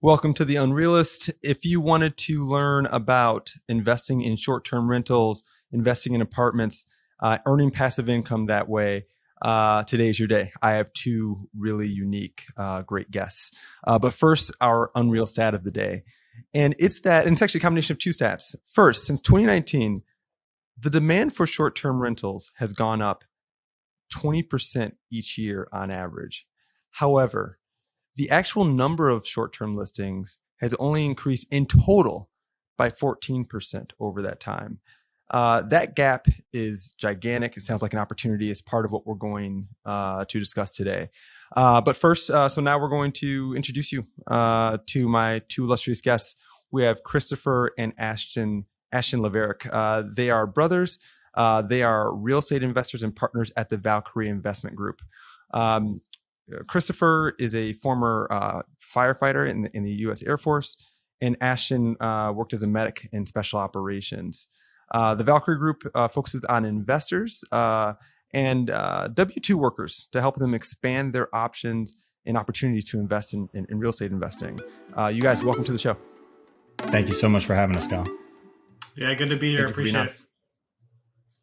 Welcome to The Unrealist. If you wanted to learn about investing in short-term rentals, investing in apartments, earning passive income that way, today's your day. I have two really unique, great guests. But first, our Unreal stat of the day. And it's actually a combination of two stats. First, since 2019, the demand for short-term rentals has gone up 20% each year on average. However, the actual number of short-term listings has only increased in total by 14% over that time. That gap is gigantic. It sounds like an opportunity as part of what we're going to discuss today. But first, so now we're going to introduce you to my two illustrious guests. We have Christopher and Ashton Levarek. They are brothers. They are real estate investors and partners at the Valkyrie Investment Group. Christopher is a former firefighter in the U.S. Air Force, and Ashton worked as a medic in special operations. The Valkyrie Group focuses on investors and W-2 workers to help them expand their options and opportunities to invest in real estate investing. You guys, welcome to the show. Thank you so much for having us, Kyle. Yeah, good to be here. Appreciate it.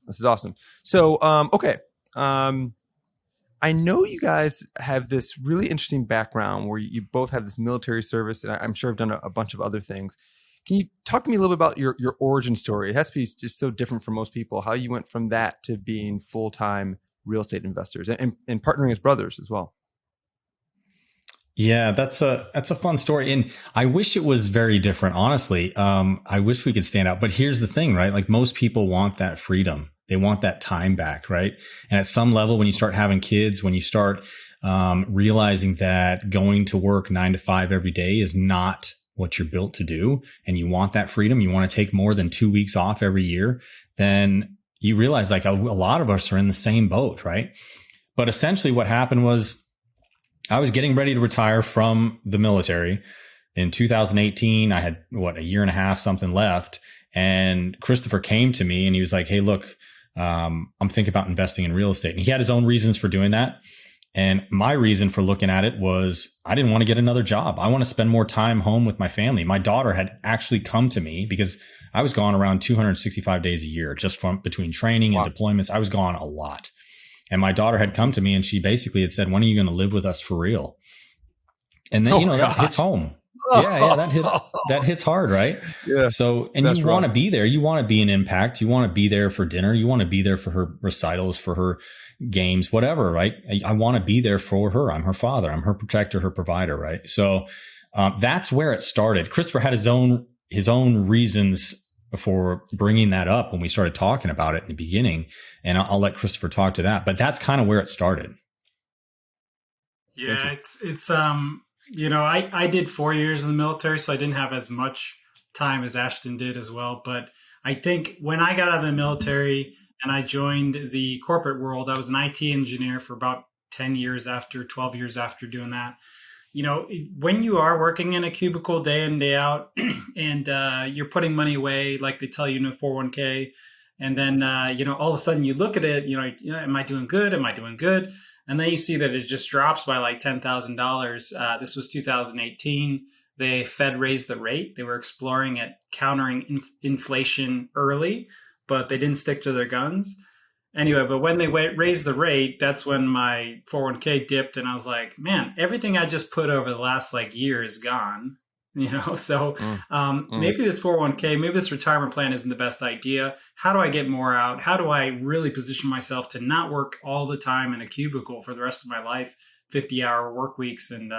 This is awesome. So, okay. I know you guys have this really interesting background where you both have this military service, and I'm sure have done a bunch of other things. Can you talk to me a little bit about your origin story? It has to be just so different from most people, how you went from that to being full-time real estate investors and partnering as brothers as well. Yeah, that's a fun story. And I wish it was very different, honestly. I wish we could stand out. But here's the thing, right? Like most people want that freedom. They want that time back, right? And at some level, when you start having kids, when you start realizing that going to work 9 to 5 every day is not what you're built to do, and you want that freedom, you want to take more than 2 weeks off every year, then you realize like a lot of us are in the same boat, right? But essentially what happened was I was getting ready to retire from the military. In 2018, I had, a year and a half, something left. And Christopher came to me and he was like, hey, look, I'm thinking about investing in real estate. And he had his own reasons for doing that. And my reason for looking at it was I didn't want to get another job. I want to spend more time home with my family. My daughter had actually come to me because I was gone around 265 days a year, just from between training and deployments. I was gone a lot. And my daughter had come to me and she basically had said, when are you going to live with us for real? And then, that hits home. Yeah, that hits hard, right? Yeah. So, and you want to be there. You want to be an impact. You want to be there for dinner. You want to be there for her recitals, for her games, whatever, right? I want to be there for her. I'm her father. I'm her protector, her provider, right? So that's where it started. Christopher had his own reasons for bringing that up when we started talking about it in the beginning, and I'll let Christopher talk to that. But that's kind of where it started. Yeah, it's I did 4 years in the military, so I didn't have as much time as Ashton did as well. But I think when I got out of the military and I joined the corporate world, I was an IT engineer for about 12 years after doing that. When you are working in a cubicle day in, day out, and you're putting money away, like they tell you in a 401k, and then, all of a sudden you look at it, am I doing good? Am I doing good? And then you see that it just drops by like $10,000. This was 2018. The Fed raised the rate. They were exploring at countering inflation early, but they didn't stick to their guns. Anyway, but when they raised the rate, that's when my 401k dipped. And I was like, man, everything I just put over the last year is gone. So maybe this 401k, maybe this retirement plan isn't the best idea. How do I get more out? How do I really position myself to not work all the time in a cubicle for the rest of my life, 50-hour work weeks, and,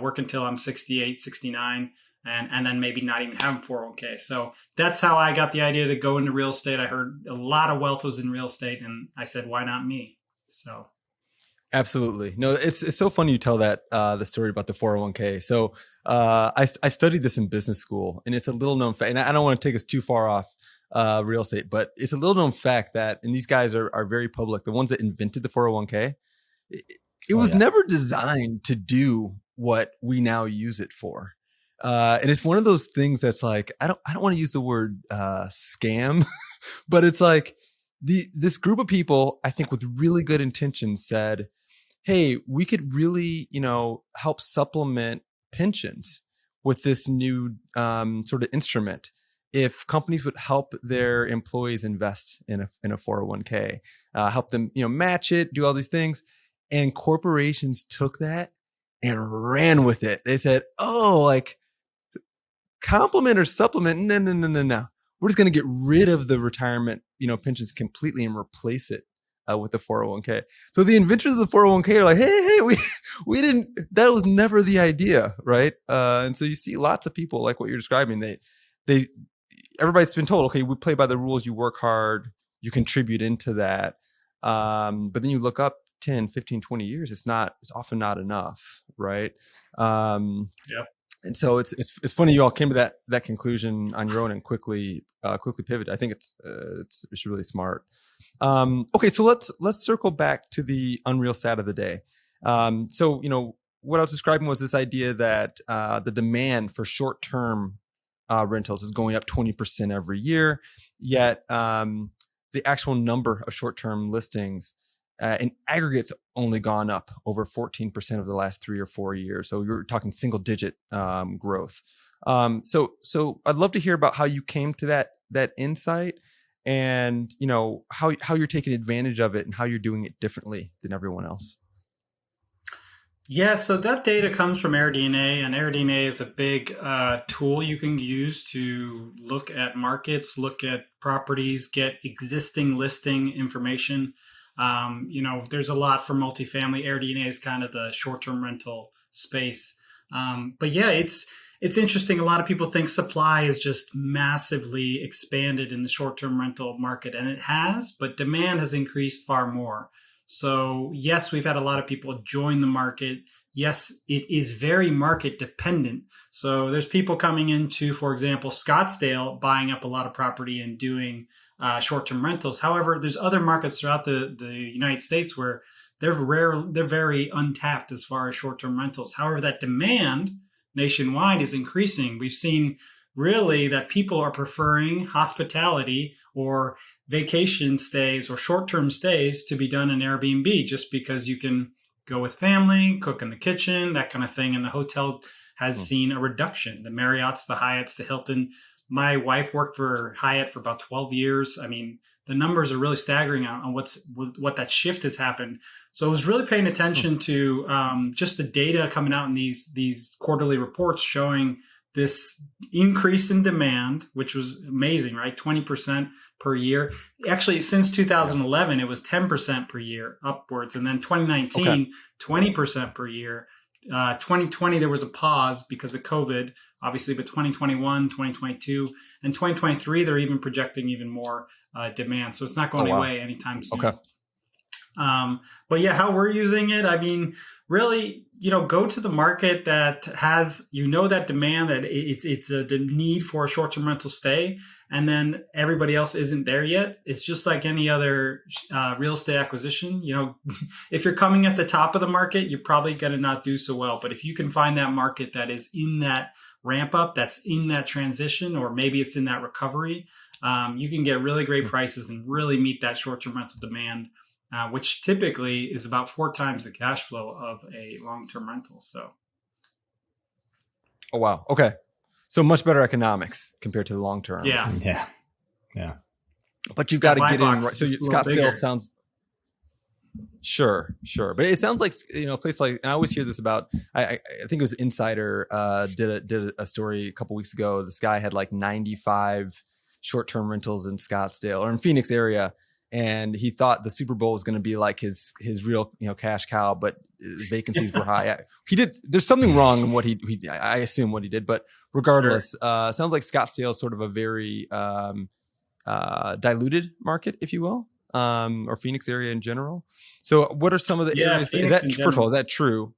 work until I'm 68, 69, and then maybe not even have a 401k. So that's how I got the idea to go into real estate. I heard a lot of wealth was in real estate, and I said, why not me? So. Absolutely. No, it's so funny you tell that the story about the 401k. So I studied this in business school, and it's a little known fact, and I don't want to take us too far off real estate, but it's a little known fact that, and these guys are very public, the ones that invented the 401k, it was never designed to do what we now use it for. And it's one of those things that's like, I don't want to use the word scam, but it's like this group of people, I think with really good intentions, said, hey, we could really, help supplement pensions with this new sort of instrument. If companies would help their employees invest in a 401k, help them, match it, do all these things, and corporations took that and ran with it. They said, "Oh, like complement or supplement? No, no, no, no, no. We're just going to get rid of the retirement, pensions completely and replace it with the 401k." So the inventors of the 401k are like, hey, we didn't. That was never the idea, right? And so you see lots of people like what you're describing. Everybody's been told, okay, we play by the rules. You work hard, you contribute into that. But then you look up 10, 15, 20 years, it's often not enough, right? Yeah. And so it's funny you all came to that conclusion on your own and quickly pivot. I think it's really smart. Okay, so let's circle back to the unreal stat of the day. So what I was describing was this idea that the demand for short-term rentals is going up 20% every year, yet the actual number of short-term listings in aggregate's only gone up over 14% over the last 3 or 4 years. So you're talking single-digit growth. So I'd love to hear about how you came to that insight, and how you're taking advantage of it and how you're doing it differently than everyone else. Yeah, so that data comes from AirDNA, and AirDNA is a big tool you can use to look at markets, look at properties, get existing listing information. There's a lot for multifamily. AirDNA is kind of the short-term rental space. But yeah, it's interesting. A lot of people think supply is just massively expanded in the short-term rental market, and it has, but demand has increased far more. So yes, we've had a lot of people join the market. Yes, it is very market dependent. So there's people coming into, for example, Scottsdale, buying up a lot of property and doing short-term rentals. However, there's other markets throughout the United States where they're very untapped as far as short-term rentals. However, that demand nationwide is increasing. We've seen really that people are preferring hospitality or vacation stays or short-term stays to be done in Airbnb, just because you can go with family, cook in the kitchen, that kind of thing. And the hotel has seen a reduction. The Marriott's, the Hyatt's, the Hilton. My wife worked for Hyatt for about 12 years. I mean, the numbers are really staggering on what that shift has happened. So I was really paying attention to just the data coming out in these quarterly reports showing this increase in demand, which was amazing, right? 20% per year. Actually, since 2011, it was 10% per year upwards. And then 2019, 20% per year. 2020, there was a pause because of COVID, obviously, but 2021, 2022, and 2023, they're even projecting even more demand. So it's not going away anytime soon. Okay. But yeah, how we're using it, I mean, really, go to the market that has, that demand, that it's the need for a short-term rental stay, and then everybody else isn't there yet. It's just like any other real estate acquisition. If you're coming at the top of the market, you're probably going to not do so well. But if you can find that market that is in that ramp up, that's in that transition, or maybe it's in that recovery, you can get really great prices and really meet that short-term rental demand. Which typically is about 4 times the cash flow of a long-term rental. So, oh wow, okay, so much better economics compared to the long term. Yeah. But you've got to get in right. So Scottsdale sounds sure, but it sounds like a place like. And I always hear this about. I think it was Insider did a story a couple weeks ago. This guy had like 95 short-term rentals in Scottsdale or in Phoenix area. And he thought the Super Bowl was going to be like his real cash cow, but vacancies were high. There's something wrong in what I assume what he did, but regardless, sounds like Scottsdale is sort of a very diluted market, if you will, or Phoenix area in general. So what are some of the areas? First of all, is that true?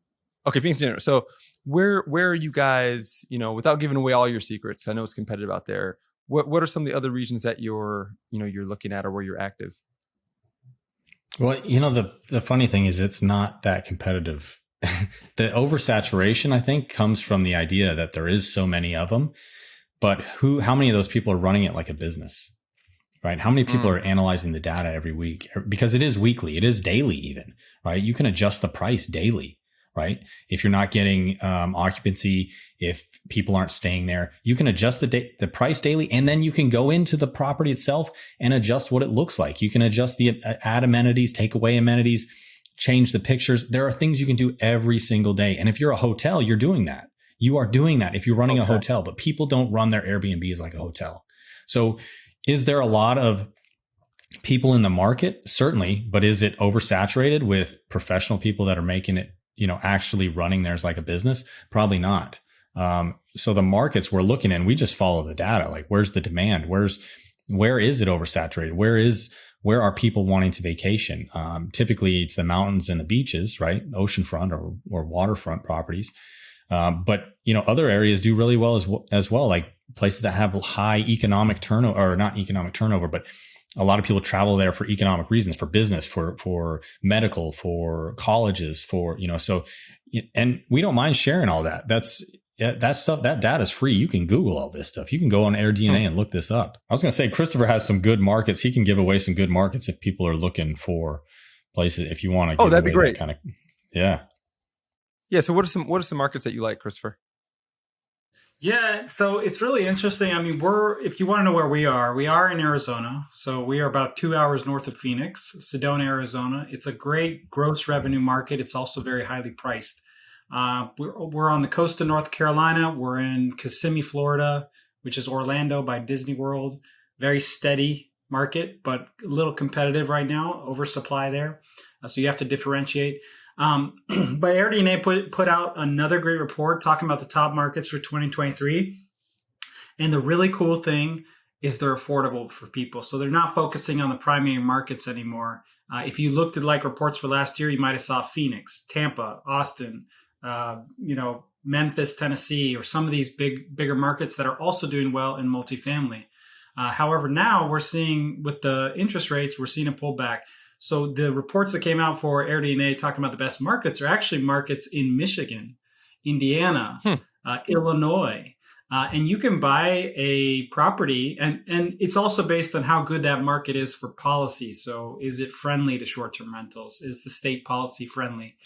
Okay, Phoenix in general. So where are you guys? Without giving away all your secrets, I know it's competitive out there. What are some of the other regions that you're looking at or where you're active? Well, the funny thing is it's not that competitive. The oversaturation, I think, comes from the idea that there is so many of them, but how many of those people are running it like a business, right? How many people are analyzing the data every week? Because it is weekly, it is daily even, right? You can adjust the price daily. right? If you're not getting occupancy, if people aren't staying there, you can adjust the price daily, and then you can go into the property itself and adjust what it looks like. You can adjust add amenities, take away amenities, change the pictures. There are things you can do every single day. And if you're a hotel, you're doing that. You are doing that if you're running a hotel, but people don't run their Airbnbs like a hotel. So is there a lot of people in the market? Certainly, but is it oversaturated with professional people that are making it, actually running theirs like a business? Probably not. So the markets we're looking in, we just follow the data. Like, where's the demand? Where is it oversaturated? Where are people wanting to vacation? Typically it's the mountains and the beaches, right? Oceanfront or waterfront properties. But other areas do really well as well, like places that have high economic turnover, or not economic turnover, but a lot of people travel there for economic reasons, for business, for medical, for colleges, so, and we don't mind sharing all that. That stuff, that data is free. You can Google all this stuff. You can go on AirDNA and look this up. I was going to say, Christopher has some good markets. He can give away some good markets if people are looking for places. If you want to, that'd be great. Yeah. So what are some markets that you like, Christopher? Yeah, so it's really interesting. I mean, if you want to know where we are in Arizona. So we are about 2 hours north of Phoenix, Sedona, Arizona. It's a great gross revenue market. It's also very highly priced. We're on the coast of North Carolina. We're in Kissimmee, Florida, which is Orlando by Disney World. Very steady market, but a little competitive right now. Oversupply there. So you have to differentiate. But AirDNA put out another great report talking about the top markets for 2023. And the really cool thing is they're affordable for people. So they're not focusing on the primary markets anymore. If you looked at like reports for last year, you might have saw Phoenix, Tampa, Austin, Memphis, Tennessee, or some of these bigger markets that are also doing well in multifamily. However, now we're seeing with the interest rates, we're seeing a pullback. So the reports that came out for AirDNA talking about the best markets are actually markets in Michigan, Indiana, Illinois. And you can buy a property, and it's also based on how good that market is for policy. So is it friendly to short-term rentals? Is the state policy friendly?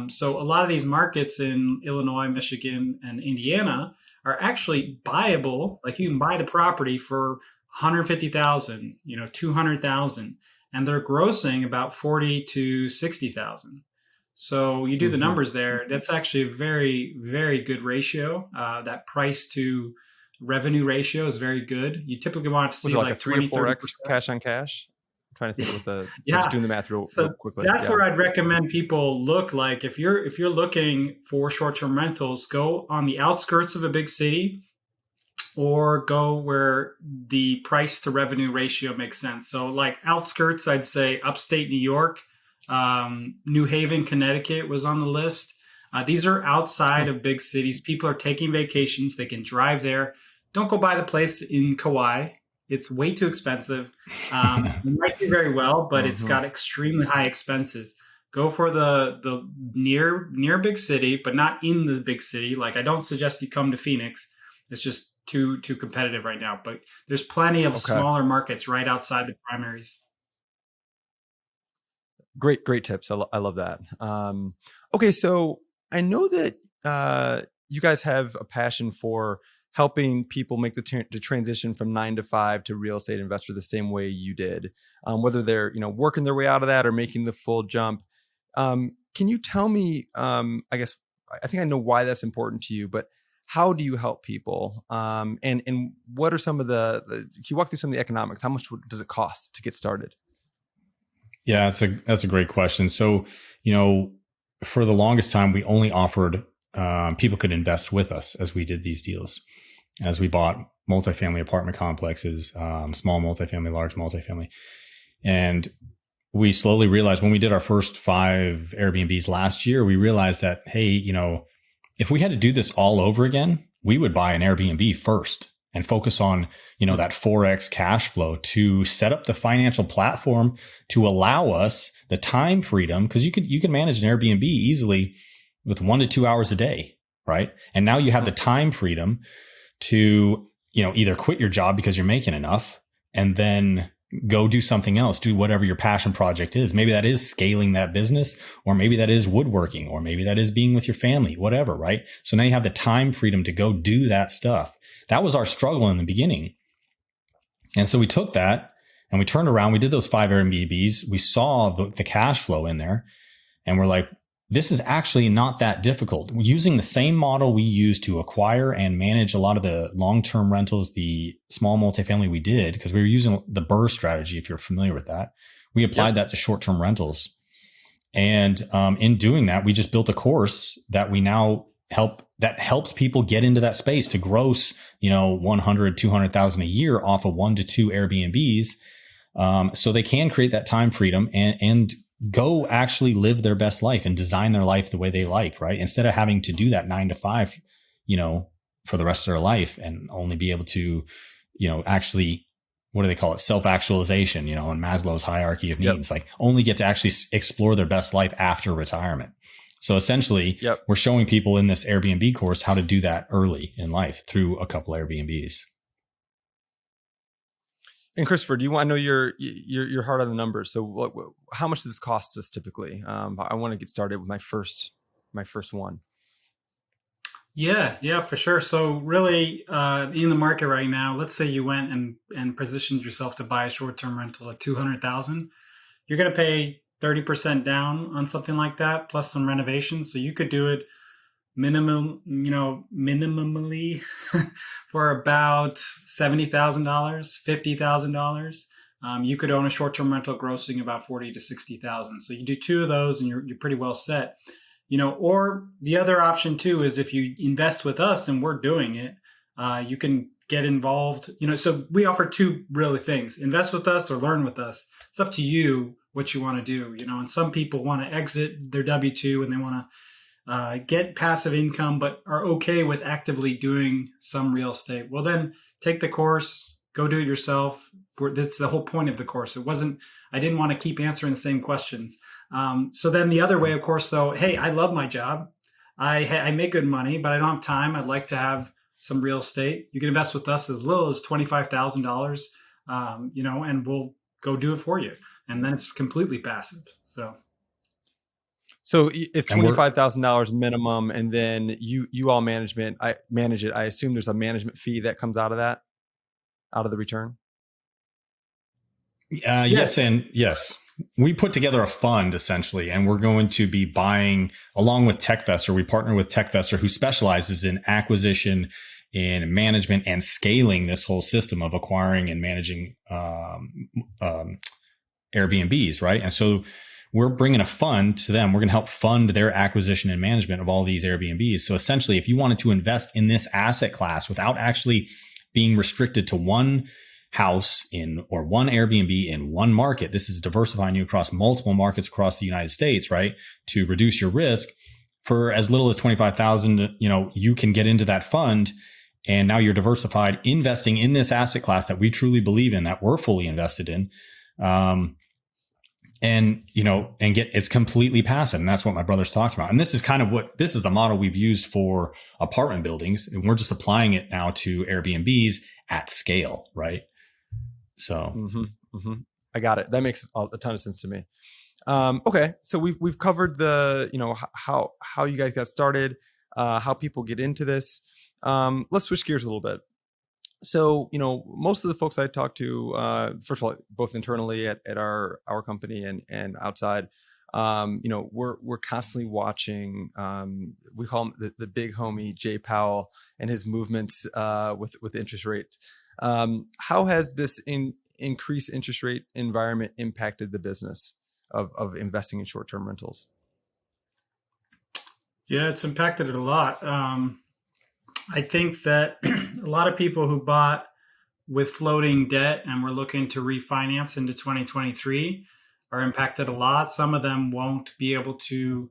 So a lot of these markets in Illinois, Michigan, and Indiana are actually buyable. Like you can buy the property for $150,000, $200,000. And they're grossing about 40 to 60,000. So you do the numbers there. That's actually a very, very good ratio. That price to revenue ratio is very good. You typically want to see like a 3 or 4x cash on cash. I'm trying to think with the just doing the math real quickly. That's where I'd recommend people look. Like if you're looking for short-term rentals, go on the outskirts of a big city, or go where the price to revenue ratio makes sense. So like outskirts, I'd say upstate New York, New Haven, Connecticut was on the list. These are outside of big cities. People are taking vacations. They can drive there. Don't go buy the place in Kauai. It's way too expensive. It might do very well, but it's got extremely high expenses. Go for the near big city, but not in the big city. Like I don't suggest you come to Phoenix. It's just too competitive right now, but there's plenty of smaller markets right outside the primaries. Great tips. I love that. Okay. So I know that you guys have a passion for helping people make the transition from 9 to 5 to real estate investor the same way you did, whether they're, working their way out of that or making the full jump. Can you tell me, I think I know why that's important to you, but how do you help people? And what are some of can you walk through some of the economics? How much does it cost to get started? Yeah, that's a great question. So, for the longest time, we only offered people could invest with us as we did these deals, as we bought multifamily apartment complexes, small multifamily, large multifamily. And we slowly realized when we did our first 5 Airbnbs last year, we realized that, hey, if we had to do this all over again, we would buy an Airbnb first and focus on, that 4x cash flow to set up the financial platform to allow us the time freedom. Cause you can manage an Airbnb easily with 1 to 2 hours a day. Right. And now you have the time freedom to, either quit your job because you're making enough and then go do something else, do whatever your passion project is. Maybe that is scaling that business, or maybe that is woodworking, or maybe that is being with your family, whatever, right? So now you have the time freedom to go do that stuff. That was our struggle in the beginning. And so we took that and we turned around, we did those 5 Airbnbs. We saw the cash flow in there, and we're like, this is actually not that difficult. Using the same model we used to acquire and manage a lot of the long-term rentals, the small multifamily we did, because we were using the BRRRR strategy, if you're familiar with that. We applied that to short-term rentals. And in doing that, we just built a course that we now helps people get into that space to gross, 100, 200,000 a year off of 1 to 2 Airbnbs. So they can create that time freedom and go actually live their best life and design their life the way they like, right? Instead of having to do that 9 to 5, for the rest of their life and only be able to, actually, what do they call it? Self-actualization, in Maslow's hierarchy of needs, like only get to actually explore their best life after retirement. So essentially, we're showing people in this Airbnb course how to do that early in life through a couple Airbnbs. And Christopher, I know you're hard on the numbers. So how much does this cost us typically? I want to get started with my first one. Yeah, for sure. So really, in the market right now, let's say you went and positioned yourself to buy a short-term rental at $200,000, you're going to pay 30% down on something like that, plus some renovations. So you could do it minimally for about $70,000, $50,000. You could own a short-term rental grossing about 40 to 60,000. So you do 2 of those and you're pretty well set. Or the other option too is if you invest with us and we're doing it, you can get involved. So we offer 2 really things: invest with us or learn with us. It's up to you what you want to do. And some people want to exit their W-2 and they want to get passive income, but are okay with actively doing some real estate. Well, then take the course, go do it yourself. That's the whole point of the course. I didn't want to keep answering the same questions. So then the other way, of course, though, hey, I love my job. I make good money, but I don't have time. I'd like to have some real estate. You can invest with us as little as $25,000, and we'll go do it for you. And then it's completely passive. So it's $25,000 minimum, and then you all manage it. I assume there's a management fee that comes out of that, out of the return. Yes, and yes. We put together a fund essentially, and we're going to be buying along with TechVestor. We partner with TechVestor, who specializes in acquisition, in management, and scaling this whole system of acquiring and managing Airbnbs, right? And so we're bringing a fund to them. We're going to help fund their acquisition and management of all these Airbnbs. So essentially, if you wanted to invest in this asset class without actually being restricted to one house or one Airbnb in one market, this is diversifying you across multiple markets across the United States, right? To reduce your risk for as little as 25,000, you can get into that fund. And now you're diversified, investing in this asset class that we truly believe in, that we're fully invested in. And it's completely passive. And that's what my brother's talking about. And this is this is the model we've used for apartment buildings. And we're just applying it now to Airbnbs at scale. Right. So I got it. That makes a ton of sense to me. Okay. So we've covered the, how you guys got started, how people get into this. Let's switch gears a little bit. So, most of the folks I talk to, first of all, both internally at our company and outside, we're constantly watching, we call him the big homie, Jay Powell, and his movements with interest rates. How has this increased interest rate environment impacted the business of investing in short-term rentals? Yeah, it's impacted it a lot. I think that a lot of people who bought with floating debt and were looking to refinance into 2023 are impacted a lot. Some of them won't be able to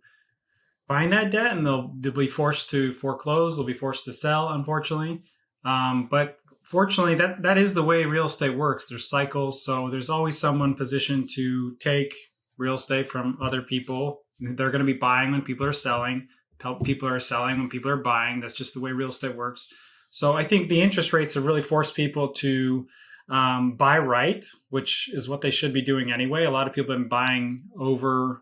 find that debt, and they'll be forced to foreclose. They'll be forced to sell, unfortunately. But fortunately, that is the way real estate works. There's cycles. So there's always someone positioned to take real estate from other people. They're going to be buying when people are selling. People are selling when people are buying. That's just the way real estate works. So I think the interest rates have really forced people to buy right, which is what they should be doing anyway. A lot of people have been buying over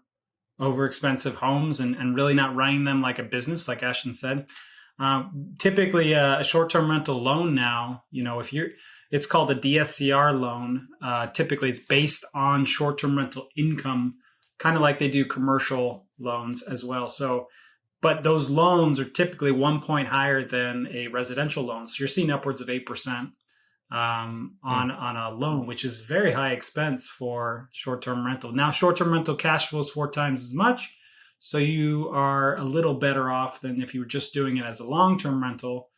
expensive homes and really not running them like a business, like Ashton said. Typically, a short term rental loan now, if you're, it's called a DSCR loan. Typically, it's based on short term rental income, kind of like they do commercial loans as well. So, but those loans are typically 1 point higher than a residential loan. So you're seeing upwards of 8% on a loan, which is very high expense for short-term rental. Now, short-term rental cash flows 4 times as much, so you are a little better off than if you were just doing it as a long-term rental.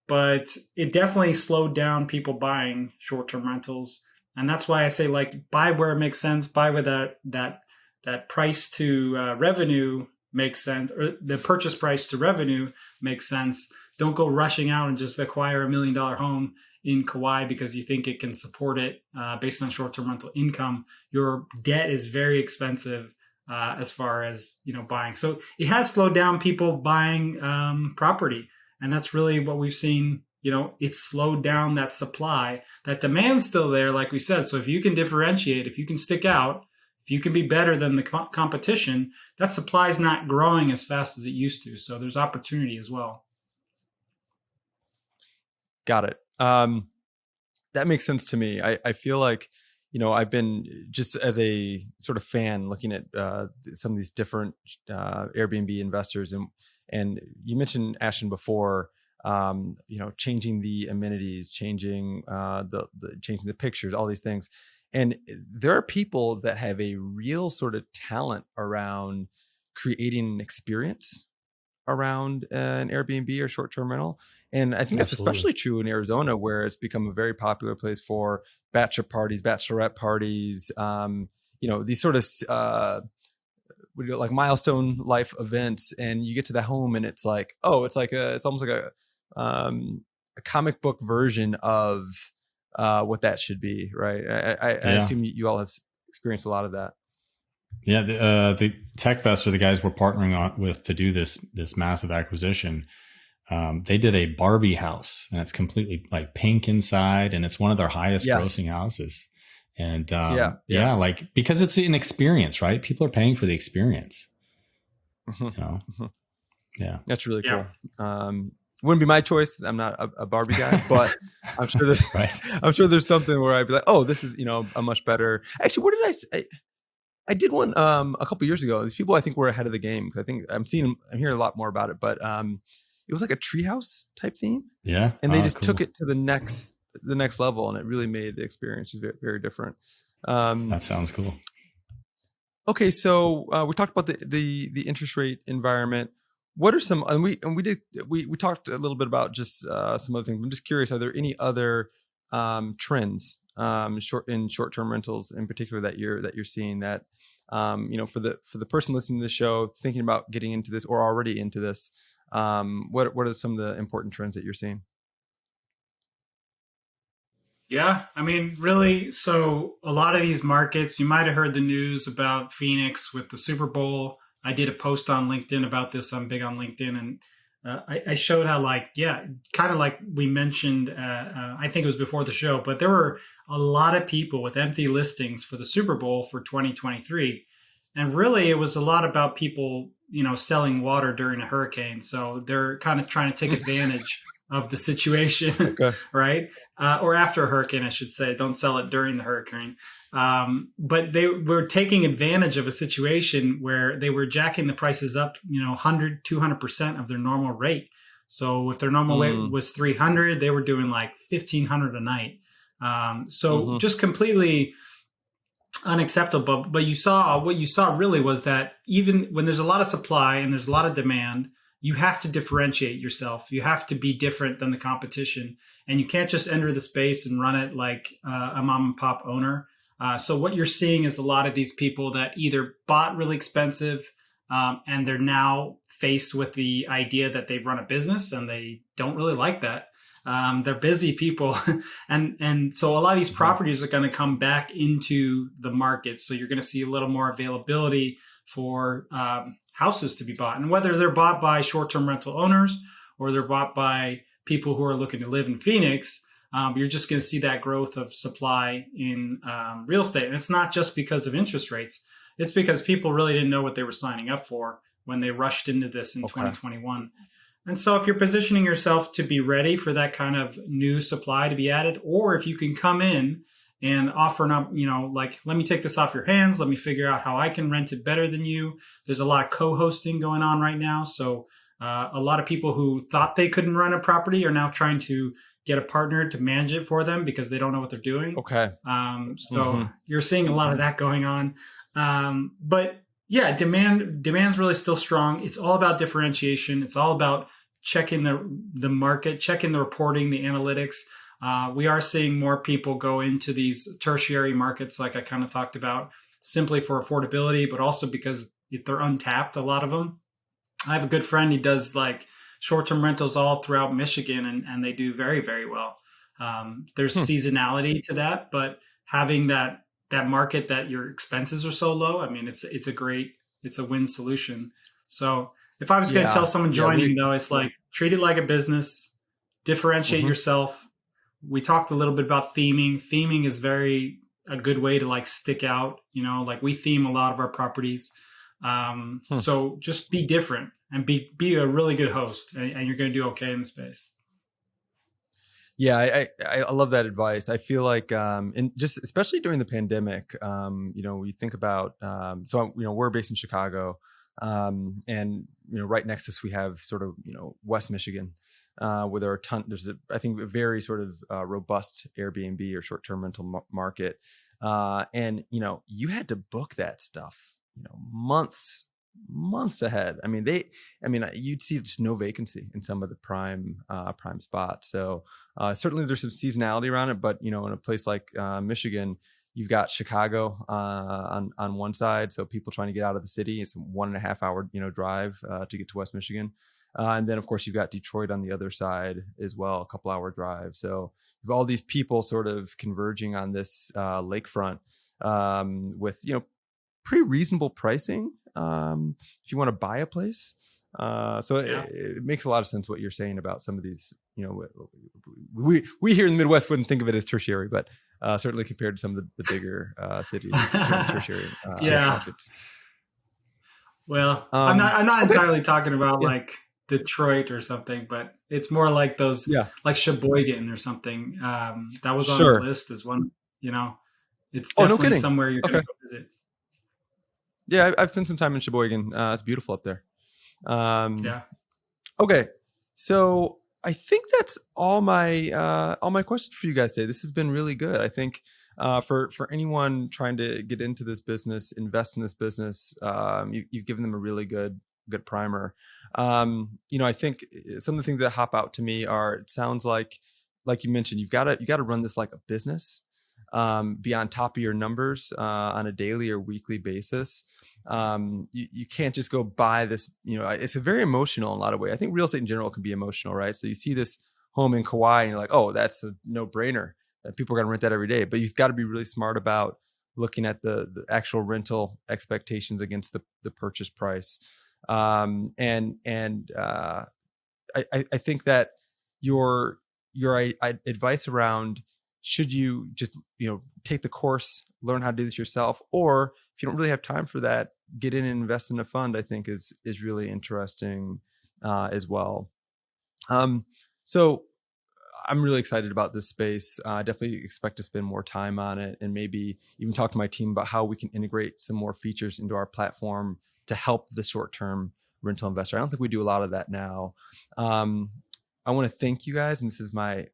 But it definitely slowed down people buying short-term rentals, and that's why I say, like, buy where it makes sense, buy where that price to revenue makes sense, or the purchase price to revenue makes sense. Don't go rushing out and just acquire $1 million home in Kauai because you think it can support it based on short-term rental income. Your debt is very expensive as far as buying. So it has slowed down people buying property, and that's really what we've seen. It's slowed down that supply. That demand's still there, like we said. So if you can differentiate, if you can stick out, if you can be better than the competition, that supply is not growing as fast as it used to. So there's opportunity as well. Got it. That makes sense to me. I feel like, I've been just as a sort of fan looking at some of these different Airbnb investors, and you mentioned, Ashton, before, changing the amenities, changing changing the pictures, all these things. And there are people that have a real sort of talent around creating an experience around an Airbnb or short-term rental. And I think that's especially true in Arizona, where it's become a very popular place for bachelor parties, bachelorette parties, these sort of like milestone life events. And you get to the home and it's like, it's almost like a comic book version of what that should be, right? I assume you all have experienced a lot of that. Yeah, the TechFest, or the guys we're partnering with to do this massive acquisition, they did a Barbie house, and it's completely like pink inside, and it's one of their highest grossing houses. And like, because it's an experience, right? People are paying for the experience. Yeah, that's really cool. Wouldn't be my choice. I'm not a Barbie guy, but I'm sure there's I'm sure there's something where I'd be like, oh, this is a much better. Actually, what did I say? I did one a couple years ago. These people, I think, were ahead of the game, because I think I'm hearing a lot more about it. But it was like a treehouse type theme. Yeah, and they just took it to the next level, and it really made the experience very, very different. That sounds cool. Okay, so we talked about the interest rate environment. What are some? And we talked a little bit about just some other things. I'm just curious: are there any other trends short-term rentals in particular that you're seeing that for the person listening to the show, thinking about getting into this or already into this, what are some of the important trends that you're seeing? Yeah, I mean, really, so a lot of these markets, you might have heard the news about Phoenix with the Super Bowl. I did a post on LinkedIn about this. I'm big on LinkedIn, and I showed how, kind of like we mentioned, I think it was before the show, but there were a lot of people with empty listings for the Super Bowl for 2023. And really, it was a lot about people, selling water during a hurricane. So they're kind of trying to take advantage of the situation, right? Or after a hurricane, I should say. Don't sell it during the hurricane. But they were taking advantage of a situation where they were jacking the prices up, 100, 200% of their normal rate. So if their normal rate was 300, they were doing like 1,500 a night. Just completely unacceptable. But what you saw really was that even when there's a lot of supply and there's a lot of demand, you have to differentiate yourself. You have to be different than the competition, and you can't just enter the space and run it like a mom and pop owner. So what you're seeing is a lot of these people that either bought really expensive and they're now faced with the idea that they run a business and they don't really like that. They're busy people. and so a lot of these properties are going to come back into the market. So you're going to see a little more availability for houses to be bought. And whether they're bought by short-term rental owners or they're bought by people who are looking to live in Phoenix, You're just going to see that growth of supply in real estate. And it's not just because of interest rates. It's because people really didn't know what they were signing up for when they rushed into this in 2021. And so if you're positioning yourself to be ready for that kind of new supply to be added, or if you can come in and offer up, like, let me take this off your hands. Let me figure out how I can rent it better than you. There's a lot of co-hosting going on right now. So a lot of people who thought they couldn't run a property are now trying to get a partner to manage it for them because they don't know what they're doing. Okay. So you're seeing a lot of that going on. But yeah, demand's really still strong. It's all about differentiation. It's all about checking the market, checking the reporting, the analytics. We are seeing more people go into these tertiary markets, like I kind of talked about, simply for affordability, but also because they're untapped, a lot of them. I have a good friend, he does like short-term rentals all throughout Michigan, and they do very, very well. There's seasonality to that, but having that market that your expenses are so low, I mean, it's a win solution. So if I was going to tell someone joining, though, it's like treat it like a business, differentiate yourself. We talked a little bit about theming. Theming is a good way to like stick out, like we theme a lot of our properties. So just be different and be a really good host, and you're going to do okay in the space. Yeah, I love that advice. I feel like, and just especially during the pandemic, we think about, we're based in Chicago, and right next to us we have sort of West Michigan, where there are there's I think a very sort of robust Airbnb or short-term rental market, and you had to book that stuff months ahead. I mean, you'd see just no vacancy in some of the prime spots. So certainly there's some seasonality around it, but in a place like Michigan, you've got Chicago on one side, so people trying to get out of the city. It's a 1.5 hour drive to get to West Michigan, and then of course you've got Detroit on the other side as well, a couple hour drive. So you have all these people sort of converging on this lakefront with pretty reasonable pricing if you want to buy a place. It makes a lot of sense what you're saying about some of these. We here in the Midwest wouldn't think of it as tertiary, but certainly compared to some of the bigger cities, tertiary markets. Well, I'm not entirely talking about like Detroit or something, but it's more like those like Sheboygan or something. That was on the list as one. It's definitely somewhere you're going to go visit. Yeah, I've spent some time in Sheboygan. It's beautiful up there. Okay, so I think that's all my questions for you guys today. This has been really good. I think for anyone trying to get into this business, invest in this business, you've given them a really good primer. I think some of the things that hop out to me are, it sounds like you mentioned, you got to run this like a business. Be on top of your numbers on a daily or weekly basis. You can't just go buy this. It's a very emotional in a lot of ways. I think real estate in general can be emotional, right? So you see this home in Kauai and you're like, oh, that's a no-brainer. People are going to rent that every day. But you've got to be really smart about looking at the actual rental expectations against the purchase price. I think that your advice around, should you just take the course, learn how to do this yourself, or if you don't really have time for that, get in and invest in a fund, I think is really interesting as well. So I'm really excited about this space. I definitely expect to spend more time on it, and maybe even talk to my team about how we can integrate some more features into our platform to help the short-term rental investor. I don't think we do a lot of that now. I want to thank you guys, and this is one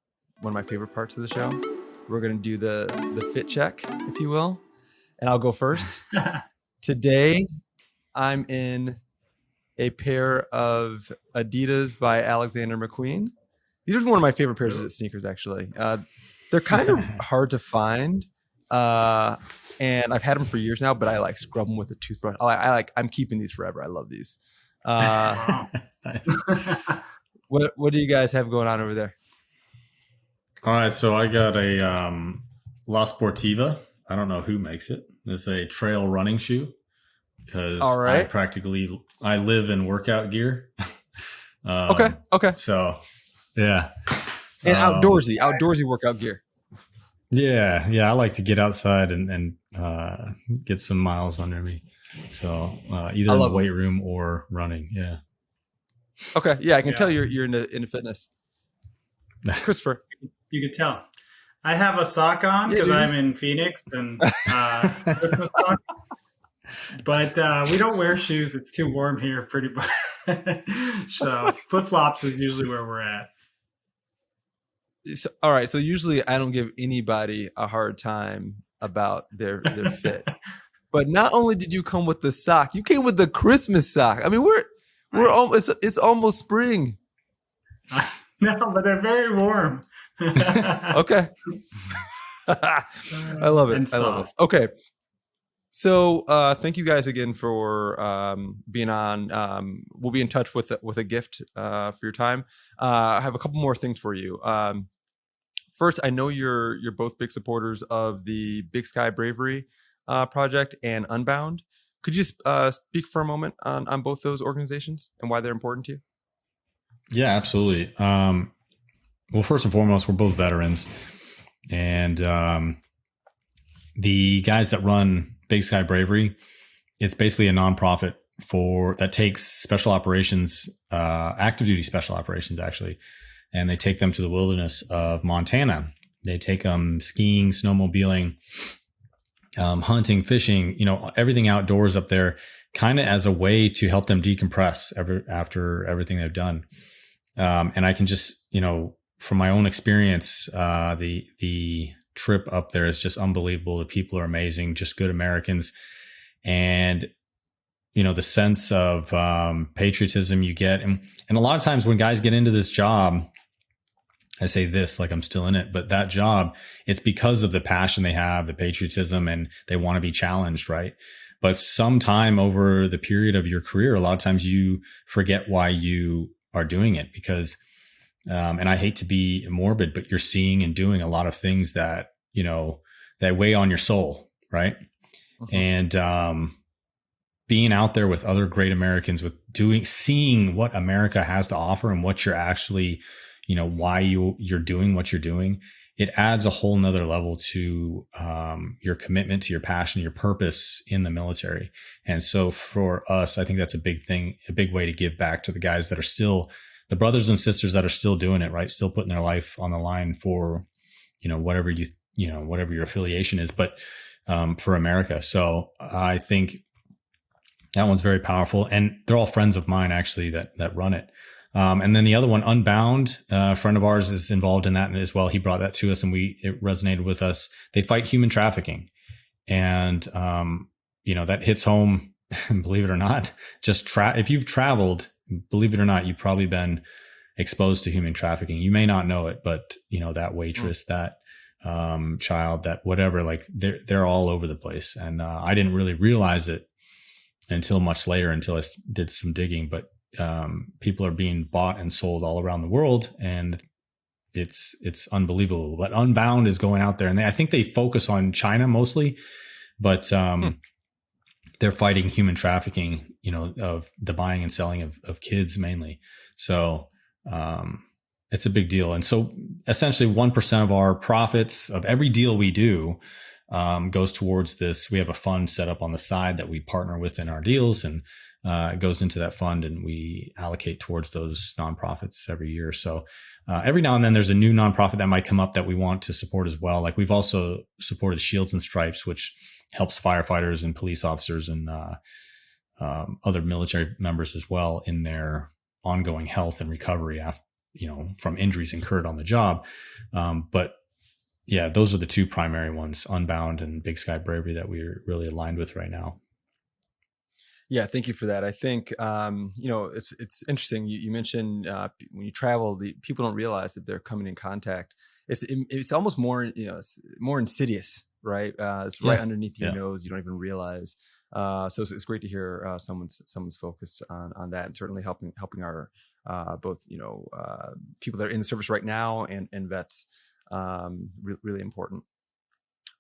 of my favorite parts of the show. We're going to do the fit check, if you will, and I'll go first. Today, I'm in a pair of Adidas by Alexander McQueen. These are one of my favorite pairs of sneakers, actually. They're kind of hard to find, and I've had them for years now, but I like scrub them with a toothbrush. I'm keeping these forever. I love these. What do you guys have going on over there? All right, so I got a La Sportiva. I don't know who makes it. It's a trail running shoe because I live in workout gear. Okay. So yeah. And outdoorsy workout gear. Yeah, I like to get outside and get some miles under me. So either I in the love them. weight room or running. Yeah. Okay, yeah, I can tell Yeah, you're into fitness, Christopher. you could tell. I have a sock on Yeah, because dude. I'm in Phoenix and it's Christmas sock. But we don't wear shoes. It's too warm here, pretty much. So flip flops is usually where we're at. So, all right. So usually I don't give anybody a hard time about their fit. But not only did you come with the sock, you came with the Christmas sock. I mean, we're almost it's almost spring. No, but they're very warm. Okay. I love it. And I love it. soft. Okay. So thank you guys again for being on. We'll be in touch with a gift for your time. I have a couple more things for you. First, I know you're both big supporters of the Big Sky Bravery project and Unbound. Could you speak for a moment on both those organizations and why they're important to you? Yeah, absolutely. Well, first and foremost, we're both veterans, and the guys that run Big Sky Bravery, it's basically a nonprofit that takes special operations, active duty special operations, actually, and they take them to the wilderness of Montana. They take them skiing, snowmobiling, hunting, fishing, everything outdoors up there, kind of as a way to help them decompress after everything they've done. And I can just, from my own experience, the trip up there is just unbelievable. The people are amazing, just good Americans. And, the sense of patriotism you get. And a lot of times when guys get into this job, I say this like I'm still in it, but that job, it's because of the passion they have, the patriotism, and they want to be challenged, right? But sometime over the period of your career, a lot of times you forget why you are doing it because, and I hate to be morbid, but you're seeing and doing a lot of things that, that weigh on your soul, right? Mm-hmm. And being out there with other great Americans, seeing what America has to offer and what you're actually, why you're doing what you're doing, it adds a whole nother level to your commitment, to your passion, your purpose in the military. And so for us, I think that's a big thing, a big way to give back to the guys that are still, the brothers and sisters that are still doing it, right? Still putting their life on the line for, whatever whatever your affiliation is, but for America. So I think that one's very powerful. And they're all friends of mine, actually, that run it. And then the other one, Unbound, a friend of ours is involved in that as well. He brought that to us and it resonated with us. They fight human trafficking. And, that hits home, believe it or not, if you've traveled, believe it or not, you've probably been exposed to human trafficking. You may not know it, but that waitress, that, child, that whatever, like they're all over the place. And, I didn't really realize it until much later, until I did some digging, but people are being bought and sold all around the world, and it's unbelievable. But Unbound is going out there, and I think they focus on China mostly, but they're fighting human trafficking, of the buying and selling of kids mainly. So it's a big deal. And so essentially 1% of our profits of every deal we do goes towards this. We have a fund set up on the side that we partner with in our deals, and it goes into that fund, and we allocate towards those nonprofits every year. So every now and then there's a new nonprofit that might come up that we want to support as well. Like we've also supported Shields and Stripes, which helps firefighters and police officers and other military members as well in their ongoing health and recovery after, from injuries incurred on the job. But yeah, those are the two primary ones, Unbound and Big Sky Bravery, that we're really aligned with right now. Yeah, thank you for that. I think it's interesting. You mentioned when you travel, the people don't realize that they're coming in contact. It's almost more it's more insidious, right? It's right underneath your nose. You don't even realize. So it's great to hear someone's focus on that, and certainly helping our both people that are in the service right now and vets. Really important.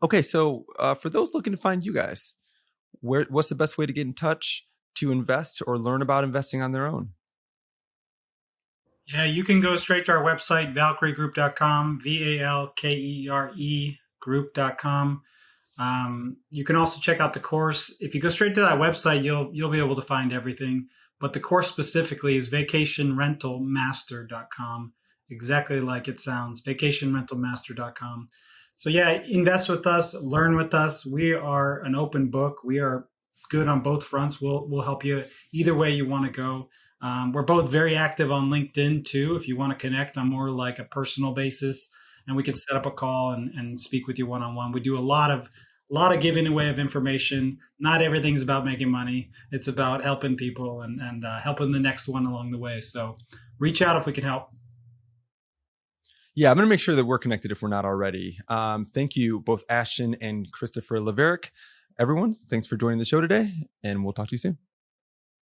Okay, so for those looking to find you guys, what's the best way to get in touch to invest or learn about investing on their own? Yeah, you can go straight to our website, valkyriegroup.com, VALKERE group.com. You can also check out the course. If you go straight to that website, you'll be able to find everything. But the course specifically is vacationrentalmaster.com, exactly like it sounds, vacationrentalmaster.com. So yeah, invest with us, learn with us. We are an open book. We are good on both fronts. We'll help you either way you want to go. We're both very active on LinkedIn too. If you want to connect on more like a personal basis, and we can set up a call and speak with you one on one. We do a lot of giving away of information. Not everything's about making money. It's about helping people and helping the next one along the way. So reach out if we can help. Yeah, I'm going to make sure that we're connected if we're not already. Thank you, both Ashton and Christopher Levarek. Everyone, thanks for joining the show today, and we'll talk to you soon.